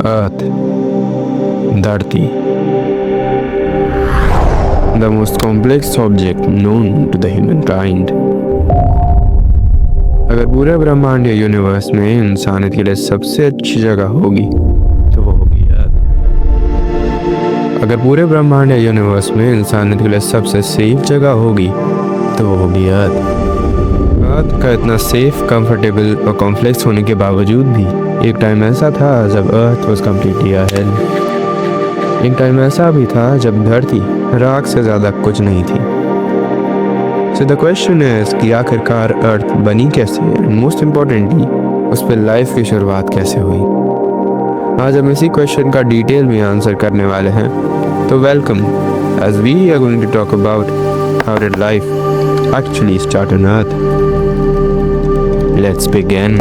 अर्थ, धरती, the most complex object known to the humankind। अगर पूरे ब्रह्मांड या यूनिवर्स में इंसानियत के लिए सबसे अच्छी जगह होगी तो वो होगी अर्थ। अगर पूरे ब्रह्मांड या यूनिवर्स में इंसानियत के लिए सबसे सेफ जगह होगी तो वो होगी अर्थ। अर्थ का इतना सेफ, कंफर्टेबल और कॉम्प्लेक्स होने के बावजूद भी एक टाइम ऐसा था जब अर्थ वाज कंप्लीटली अ हेल। एक टाइम ऐसा भी था जब धरती राख से ज़्यादा कुछ नहीं थी। सो द क्वेश्चन इज कि आखिरकार अर्थ बनी कैसे, एंड मोस्ट इम्पोर्टेंटली उस पर लाइफ की शुरुआत कैसे हुई। आज हम इसी क्वेश्चन का डिटेल में आंसर करने वाले हैं। तो welcome, as we are going to talk about how did life actually start on earth. Let's begin.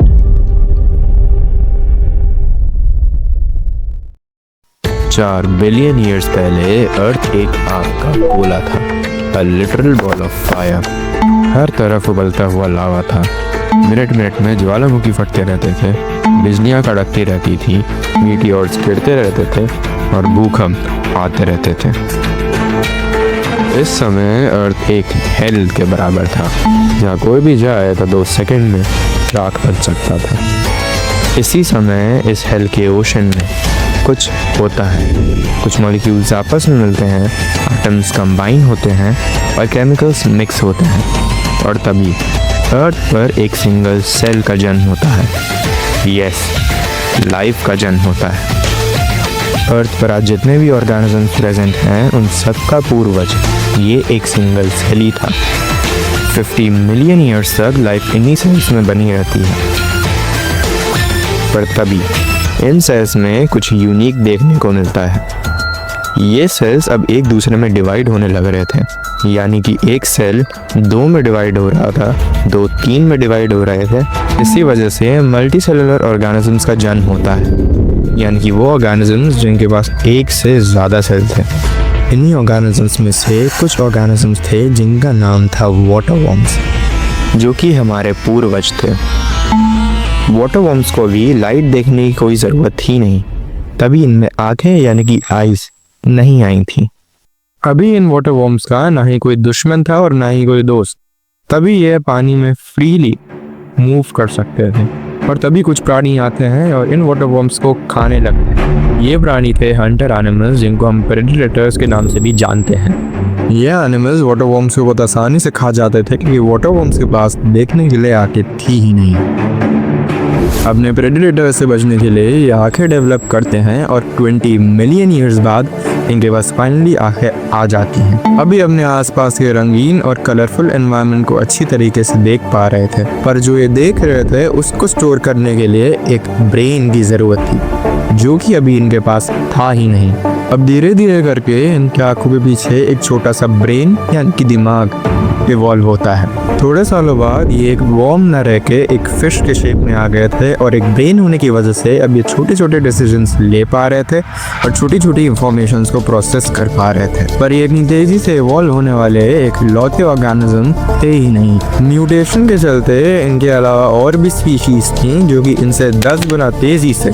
4 billion years पहले अर्थ एक आग का गोला था, a literal ball of fire। हर तरफ उबलता हुआ लावा था। मिनट मिनट में ज्वालामुखी फटते रहते थे, बिजलियां कड़कती रहती थी, मीटियोर्स गिरते रहते थे और भूकंप आते रहते थे। इस समय अर्थ एक हेल के बराबर था, जहाँ कोई भी जाए तो 2 सेकंड में राख बन सकता था। इसी समय इस हेल के ओशन में कुछ होता है, कुछ मॉलिक्यूल्स आपस में मिलते हैं, एटम्स कंबाइन होते हैं और केमिकल्स मिक्स होते हैं, और तभी अर्थ पर एक सिंगल सेल का जन्म होता है। यस, लाइफ का जन्म होता है। अर्थ पर आज जितने भी ऑर्गेनिजम्स प्रेजेंट हैं उन सब का पूर्वज ये एक सिंगल सेल ही था। 50 मिलियन ईयर्स तक लाइफ इन्हीं सेल्स में बनी रहती है, पर तभी इन सेल्स में कुछ यूनिक देखने को मिलता है। ये सेल्स अब एक दूसरे में डिवाइड होने लग रहे थे, यानी कि एक सेल 2 में डिवाइड हो रहा था, 2 3 में डिवाइड हो रहे थे। इसी वजह से मल्टी सेलुलर ऑर्गेनिजम्स का जन्म होता है, यानी कि वो ऑर्गेनिजम्स जिनके पास एक से ज़्यादा सेल थे। इन्हीं ऑर्गेनिजम्स में से कुछ ऑर्गेनिजम्स थे जिनका नाम था वाटर वर्म्स, जो कि हमारे पूर्वज थे। वाटर वर्म्स को भी लाइट देखने की कोई ज़रूरत थी नहीं, तभी इनमें आंखें यानी कि आइज नहीं आई थी। अभी इन वाटर वर्म्स का ना ही कोई दुश्मन था और ना ही कोई दोस्त, तभी ये पानी में फ्रीली मूव कर सकते थे। और तभी कुछ प्राणी आते हैं और इन वाटर वर्म्स को खाने लगते हैं। ये प्राणी थे हंटर एनिमल्स, जिनको हम प्रेडेटर्स के नाम से भी जानते हैं। ये एनिमल्स वाटर वर्म्स को बहुत आसानी से खा जाते थे, क्योंकि वाटर वर्म्स के पास देखने के लिए आंखें थी ही नहीं। अपने प्रेडेटर से बचने के लिए ये आंखें डेवलप करते हैं और 20 मिलियन ईयर्स बाद इनके पास फाइनली आंखें आ जाती हैं। अभी अपने आसपास के रंगीन और कलरफुल एनवायरनमेंट को अच्छी तरीके से देख पा रहे थे, पर जो ये देख रहे थे उसको स्टोर करने के लिए एक ब्रेन की ज़रूरत थी, जो कि अभी इनके पास था ही नहीं। अब धीरे धीरे करके इनके आंखों के पीछे एक छोटा सा ब्रेन यानी कि दिमाग इवॉल्व होता है। थोड़े सालों बाद ये एक वर्म न रह के एक फिश के शेप में आ गए थे, और एक ब्रेन होने की वजह से अब ये छोटे छोटे डिसीजंस ले पा रहे थे और छोटी छोटी इंफॉर्मेशंस को प्रोसेस कर पा रहे थे। पर ये इतनी तेजी से इवॉल्व होने वाले एक लौते ऑर्गेनिज्म थे ही नहीं। म्यूटेशन के चलते इनके अलावा और भी स्पीशीज थी जो कि इनसे 10 गुना तेजी से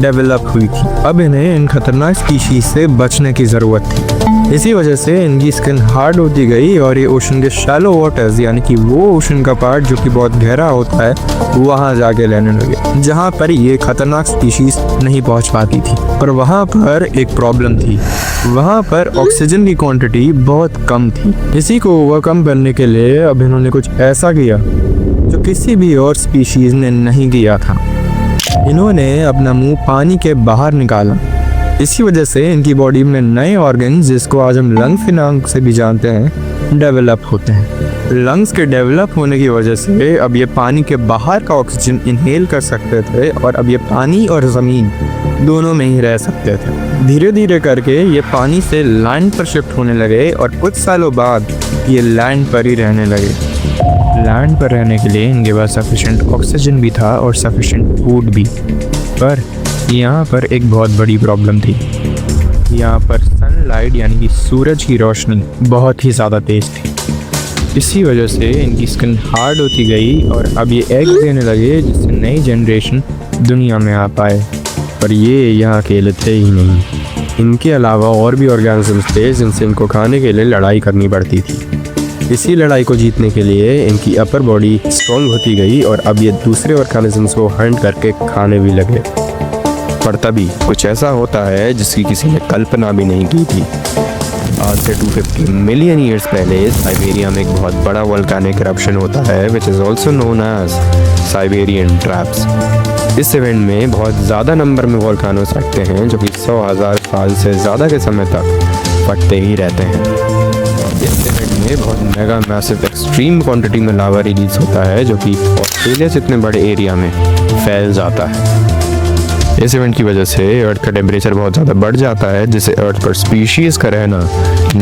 डेवलप हुई थी। अब इन्हें इन खतरनाक स्पीशीज से बचने की ज़रूरत थी। इसी वजह से इनकी स्किन हार्ड होती गई और ये ओशन के शैलो वाटर्स यानी कि वो ओशन का पार्ट जो कि बहुत गहरा होता है वहाँ जाके रहने लगे, जहाँ पर ये खतरनाक स्पीशीज नहीं पहुँच पाती थी। पर वहाँ पर एक प्रॉब्लम थी, वहाँ पर ऑक्सीजन की क्वांटिटी बहुत कम थी। इसी को ओवरकम करने के लिए अब इन्होंने कुछ ऐसा किया जो किसी भी और स्पीशीज ने नहीं किया था। इन्होंने अपना मुंह पानी के बाहर निकाला। इसी वजह से इनकी बॉडी में नए ऑर्गन, जिसको आज हम लंग्स के नाम से भी जानते हैं, डेवलप होते हैं। लंग्स के डेवलप होने की वजह से अब ये पानी के बाहर का ऑक्सीजन इनहेल कर सकते थे, और अब ये पानी और ज़मीन दोनों में ही रह सकते थे। धीरे धीरे करके ये पानी से लैंड पर शिफ्ट होने लगे, और कुछ सालों बाद ये लैंड पर ही रहने लगे। लैंड पर रहने के लिए इनके पास सफिशिएंट ऑक्सीजन भी था और सफिशिएंट फूड भी। पर यहाँ पर एक बहुत बड़ी प्रॉब्लम थी। यहाँ पर सनलाइट यानी कि सूरज की रोशनी बहुत ही ज़्यादा तेज़ थी। इसी वजह से इनकी स्किन हार्ड होती गई और अब ये एग देने लगे, जिससे नई जनरेशन दुनिया में आ पाए। पर ये यहाँ अकेले थे ही नहीं, इनके अलावा और भी ऑर्गेनिजम्स थे जिनसे इनको खाने के लिए लड़ाई करनी पड़ती थी। इसी लड़ाई को जीतने के लिए इनकी अपर बॉडी स्ट्रॉन्ग होती गई और अब ये दूसरे ऑर्गेनिजम्स को हंट करके खाने भी लगे। पर तभी कुछ ऐसा होता है जिसकी किसी ने कल्पना भी नहीं की थी। आज से 250 मिलियन ईयर्स पहले साइबेरिया में एक बहुत बड़ा वोल्केनिक इरप्शन होता है which is also known as Siberian traps. इस इवेंट में बहुत ज़्यादा नंबर में वोल्केनोस फटते हैं जो कि 100,000 साल से ज़्यादा के समय तक फटते ही रहते हैं। इस इवेंट में बहुत मेगा मैसिव एक्सट्रीम क्वांटिटी में लावा रिलीज होता है जो कि ऑस्ट्रेलिया से इतने बड़े एरिया में फैल जाता है। इस इवेंट की वजह से अर्थ का टेम्परेचर बहुत ज़्यादा बढ़ जाता है जिससे अर्थ पर स्पीशीज़ का रहना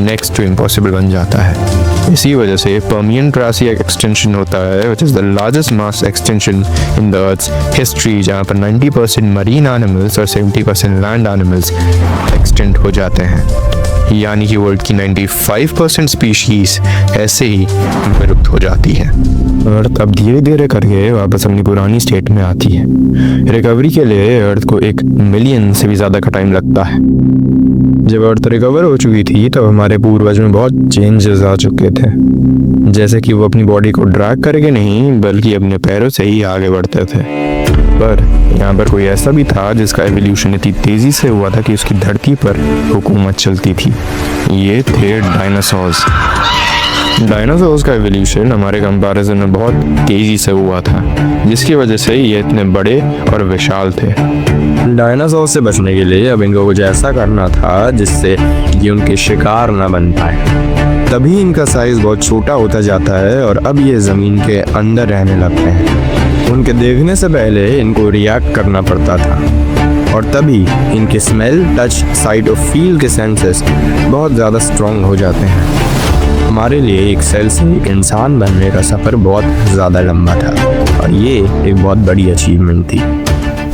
नेक्स्ट टू इम्पॉसिबल बन जाता है। इसी वजह से पर्मियन ट्रासिक एक्सटेंशन होता है which is the largest mass extension in the earth's history, जहाँ पर 90% मरीन एनिमल्स और 70% लैंड एनिमल्स एक्सटेंट हो जाते हैं। यानी कि वर्ल्ड की 95% स्पीशीज़ ऐसे ही विलुप्त हो जाती है। अर्थ अब धीरे धीरे करके वापस अपनी पुरानी स्टेट में आती है। रिकवरी के लिए अर्थ को 1 मिलियन से भी ज़्यादा का टाइम लगता है। जब अर्थ रिकवर हो चुकी थी तब हमारे पूर्वज में बहुत चेंजेस आ चुके थे, जैसे कि वो अपनी बॉडी को ड्रैग करके नहीं बल्कि अपने पैरों से ही आगे बढ़ते थे। पर यहाँ पर कोई ऐसा भी था जिसका एवोल्यूशन इतनी तेज़ी से हुआ था कि उसकी धरती पर हुकूमत चलती थी। ये थे डायनासोर्स। डायनासोर्स का एवोल्यूशन हमारे कंपैरिजन में बहुत तेज़ी से हुआ था, जिसकी वजह से ये इतने बड़े और विशाल थे। डायनासोर से बचने के लिए अब इनको कुछ ऐसा करना था जिससे ये उनके शिकार ना बन पाए। तभी इनका साइज बहुत छोटा होता जाता है और अब ये ज़मीन के अंदर रहने लगते हैं। उनके देखने से पहले इनको रिएक्ट करना पड़ता था और तभी इनके स्मेल, टच, साइट और फील के सेंसेस बहुत ज़्यादा स्ट्रॉन्ग हो जाते हैं। हमारे लिए एक सेल से एक इंसान बनने का सफ़र बहुत ज़्यादा लंबा था और ये एक बहुत बड़ी अचीवमेंट थी।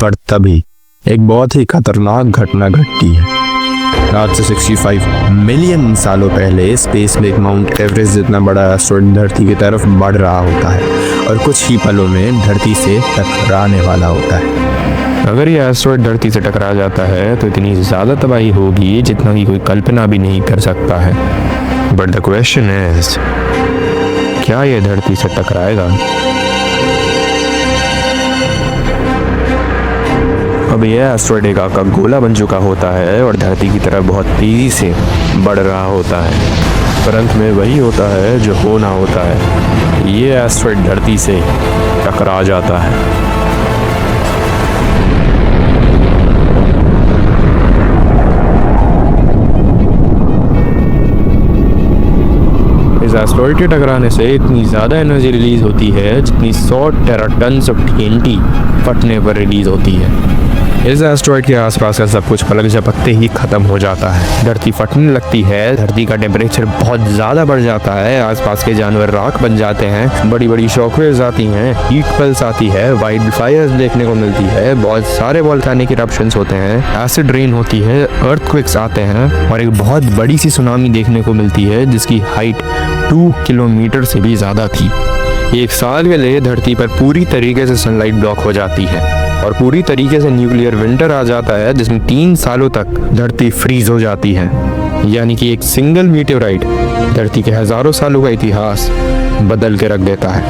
पर तभी एक बहुत ही खतरनाक घटना घटती है। आज से 65 मिलियन सालों पहले स्पेस में एक माउंट एवरेस्ट जितना बड़ा एस्टेरॉयड धरती की तरफ बढ़ रहा होता है और कुछ ही पलों में धरती से टकराने वाला होता है। अगर ये एस्टेरॉयड धरती से टकरा जाता है तो इतनी ज़्यादा तबाही होगी जितना कि कोई कल्पना भी नहीं कर सकता है। बट द क्वेश्चन इज, क्या ये धरती से टकराएगा? अब यह एस्टेरॉयड एक आका गोला बन चुका होता है और धरती की तरफ बहुत तेज़ी से बढ़ रहा होता है। पर अंत में वही होता है जो होना होता है। ये एस्टेरॉयड धरती से टकरा जाता है। इस एस्टेरॉयड के टकराने से इतनी ज़्यादा एनर्जी रिलीज होती है जितनी 100 टेराटन्स ऑफ TNT फटने पर रिलीज होती है। इस एस्टेरॉयड के आसपास का सब कुछ पलक झपकते ही खत्म हो जाता है। धरती फटने लगती है, धरती का टेम्परेचर बहुत ज़्यादा बढ़ जाता है, आसपास के जानवर राख बन जाते हैं, बड़ी बड़ी शॉकवेव्स आती हैं, हीट पल्स आती है, वाइल्ड फायर्स देखने को मिलती है, बहुत सारे वोल्केनिक इरप्शंस होते हैं, एसिड रेन होती है, अर्थक्वेक्स आते हैं और एक बहुत बड़ी सी सुनामी देखने को मिलती है जिसकी हाइट 2 किलोमीटर से भी ज़्यादा थी। एक साल के लिए धरती पर पूरी तरीके से सनलाइट ब्लॉक हो जाती है और पूरी तरीके से न्यूक्लियर विंटर आ जाता है जिसमें 3 सालों तक धरती फ्रीज हो जाती है। यानी कि एक सिंगल मीटेओराइट धरती के हज़ारों सालों का इतिहास बदल के रख देता है।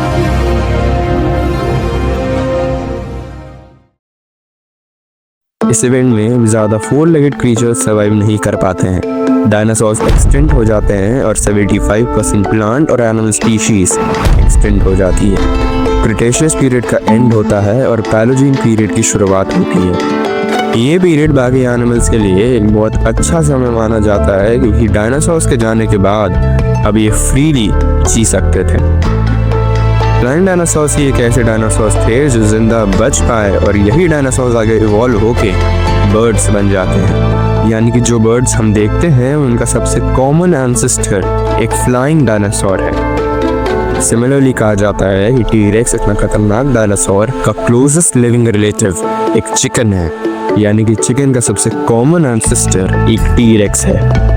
इस इवेंट में ज़्यादा 4 लेगेड क्रीचर्स सर्वाइव नहीं कर पाते हैं। डायनासोर्स एक्सटिंक्ट हो जाते हैं और 75% प्लांट और एनिमल स्पीशीज एक्सटिंक्ट हो जाती है। क्रिटेशियस पीरियड का एंड होता है और पैलोजीन पीरियड की शुरुआत होती है। ये पीरियड बाकी एनिमल्स के लिए एक बहुत अच्छा समय माना जाता है क्योंकि डायनासोर्स के जाने के बाद अब ये फ्रीली जी सकते थे। प्लांट डायनासोर्स ही एक ऐसे डायनासोर्स थे जो जिंदा बच पाए और यही डायनासोर्स आगे इवॉल्व होके बर्ड्स बन जाते हैं। यानी कि जो बर्ड्स हम देखते हैं उनका सबसे कॉमन एंसेस्टर एक फ्लाइंग डायनासोर है। सिमिलरली कहा जाता है कि टी-रेक्स इतना खतरनाक डायनासोर का क्लोजेस्ट लिविंग रिलेटिव एक चिकन है। यानी कि चिकन का सबसे कॉमन एंसेस्टर एक टी-रेक्स है।